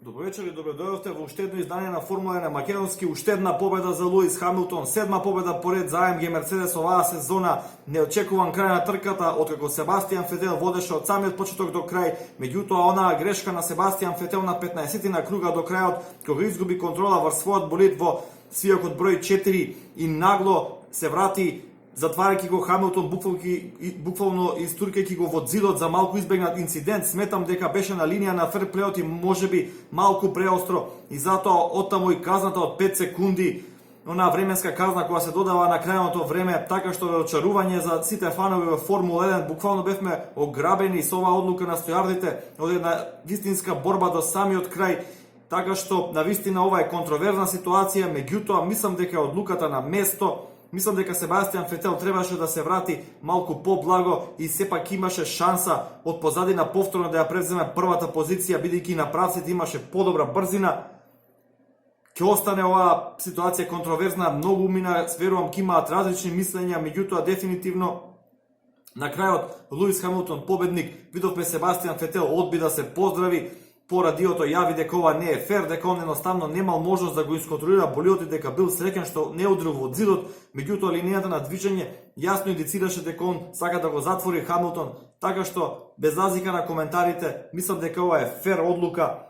Добро вечер и добро дојдовте во уште едно издание на Формула 1 македонски, уште една победа за Луис Хамилтон, седма победа поред за AMG Мерцедес оваа сезона, неочекуван крај на трката, откако Себастијан Фетел водеше од самиот почеток до крај, меѓутоа онаа грешка на Себастијан Фетел на 15-тина круга до крајот, кога изгуби контрола врз својот болид во свиокот број 4 и нагло се врати, затварајќи го Хамилтон, буквално истуркајќи го во зидот за малку избегнат инцидент. Сметам дека беше на линија на ферплеот и можеби малку преостро, и затоа оттаму и казната од 5 секунди, онаа временска казна која се додава на крајното време, така што разочарување за сите фанови во Формула 1. Буквално бевме ограбени со оваа одлука на стојардите од една вистинска борба до самиот крај, така што навистина ова е контроверзна ситуација, меѓутоа мислам дека одлуката на место. Мислам дека Себастијан Фетел требаше да се врати малку поблаго и сепак имаше шанса од позадина повторно да ја превземе првата позиција, бидејќи на правците имаше подобра брзина. Ќе остане оваа ситуација контроверзна, многу умина, верувам ќе имаат различни мислења, меѓутоа дефинитивно на крајот Луис Хамилтон победник. Видовме Себастијан Фетел одби да се поздрави по радиото, јави дека ова не е фер, дека он едноставно немал можност да го исконтролира болидот и дека бил среќен што не удрил во зидот, меѓутоа линијата на движење јасно индицираше дека он сака да го затвори Хамилтон, така што без разлика на коментарите, мислам дека ова е фер одлука.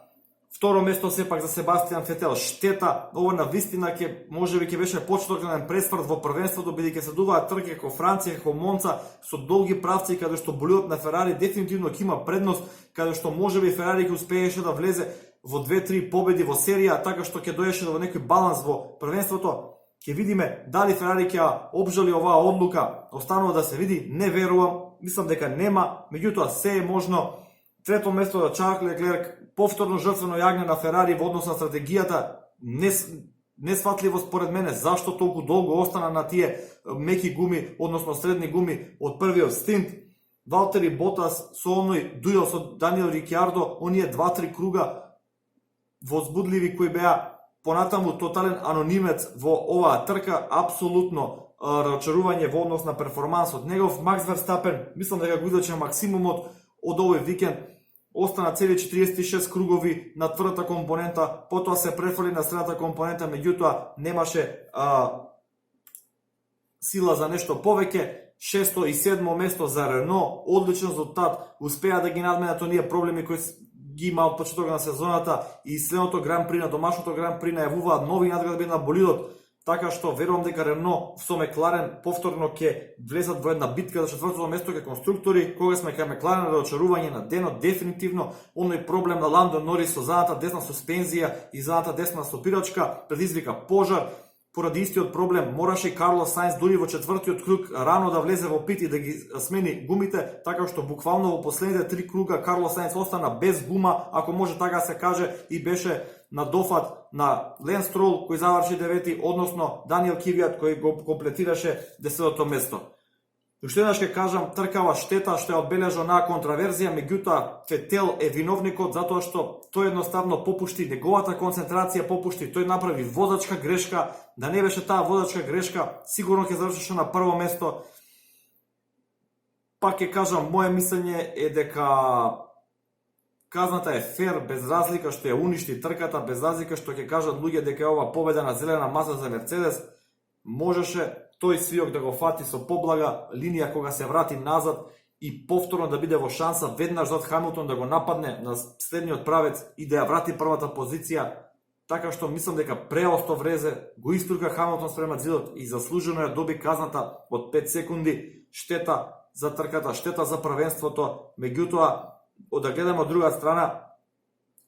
Второ место сепак за Себастијан Фетел, штета, ова на вистина можеби ќе беше почетокен пресврт во првенството, бидејќи се дуваат трки како Франција, како Монца, со долги правци, каде што болидот на Ферари дефинитивно ќе има предност, каде што можеби Ферари ќе успееше да влезе во 2-3 победи во серија, така што ќе доеше до некој баланс во првенството. Ќе видиме дали Ферари ќе обжали оваа одлука, останува да се види, не верувам, мислам дека нема, меѓутоа се е можно. Трето место за Чарлс Леклерк, повторно жртвено јагне на Ферари во однос на стратегијата, несватливо според мене зашто толку долго остана на тие меки гуми, односно средни гуми од првиот стинт. Валтери Ботас со оној дуел со Даниел Рикјардо, оние 2-3 круга возбудливи кои беа понатаму тотален анонимец во оваа трка, апсолутно разочарување во однос на перформансот негов. Макс Верстапен, мислам дека го излече максимумот од овој викенд, остана цели 46 кругови на тврдата компонента, потоа се префрли на средната компонента, меѓутоа немаше сила за нешто повеќе. 6 и 7 место за Рено, одличен резултат, успеа да ги надменат оние проблеми кои ги има од почетокот на сезоната и следното Гран При на домашното Гран При најавуваат нови надградби на болидот, така што верувам дека Рено со Мекларен повторно ќе влезат во една битка за четвртото место ке конструктори. Кога сме кај Мекларен, разочарување на денот, дефинитивно оној проблем на Ландо Норис со задната десна суспензија и задната десна стопирачка предизвика пожар. Поради истиот проблем мораше Карлос Сајнс дури во четвртиот круг рано да влезе во пит и да ги смени гумите, така што буквално во последните 3 круга Карлос Сајнс остана без гума, ако може така се каже, и беше на дофат на Ленс Строл кој заврши 9-ти, односно Даниел Квиат кој го комплетираше 10-то место. Уште еднаш ќе кажам, тркава штета што ја одбележа онаа контраверзија, меѓутоа Фетел е виновникот затоа што тој едноставно попушти, неговата концентрација попушти, тој направи возачка грешка, да не беше таа возачка грешка, сигурно ќе завршеше на прво место. Пак ќе кажам, моје мислење е дека казната е фер, без разлика што ја уништи трката, без разлика што ќе кажат луѓе дека е ова победа на зелена маса за Мерцедес. Можеше тој свиок да го фати со поблага линија кога се врати назад и повторно да биде во шанса веднаш зад Хамилтон да го нападне на следниот правец и да ја врати првата позиција. Така што мислам дека преосто врезе, го истурка Хамилтон спрема зидот и заслужено ја доби казната од 5 секунди. Штета за трката, штета за првенството, меѓутоа од да гледаме од друга страна,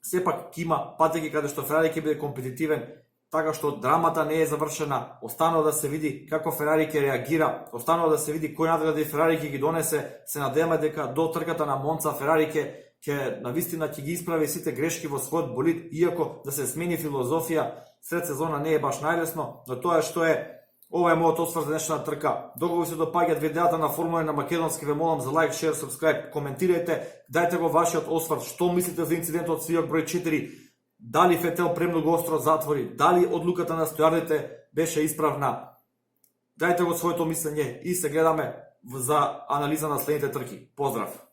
сепак ќе има патеки каде што Ферари ќе биде компетитивен, така што драмата не е завршена. Останува да се види како Ферари ќе реагира, останува да се види кој надгради Ферари ќе ги донесе. Се надеваме дека до трката на Монца Ферари ќе навистина ќе ги исправи сите грешки во својот болид, иако да се смени филозофија сред сезона не е баш најлесно, но тоа е што е. Ова е мојот осврт за днешната трка. Доколку се допаѓаат видеата на Формула на македонски, ве молам за лайк, шер, сабскрајб, коментирајте, дајте го вашиот осврт, што мислите за инцидентот свиок број 4, дали Фетел премногу остро затвори, дали одлуката на стојардите беше исправна. Дајте го своето мислење и се гледаме за анализа на следните трки. Поздрав!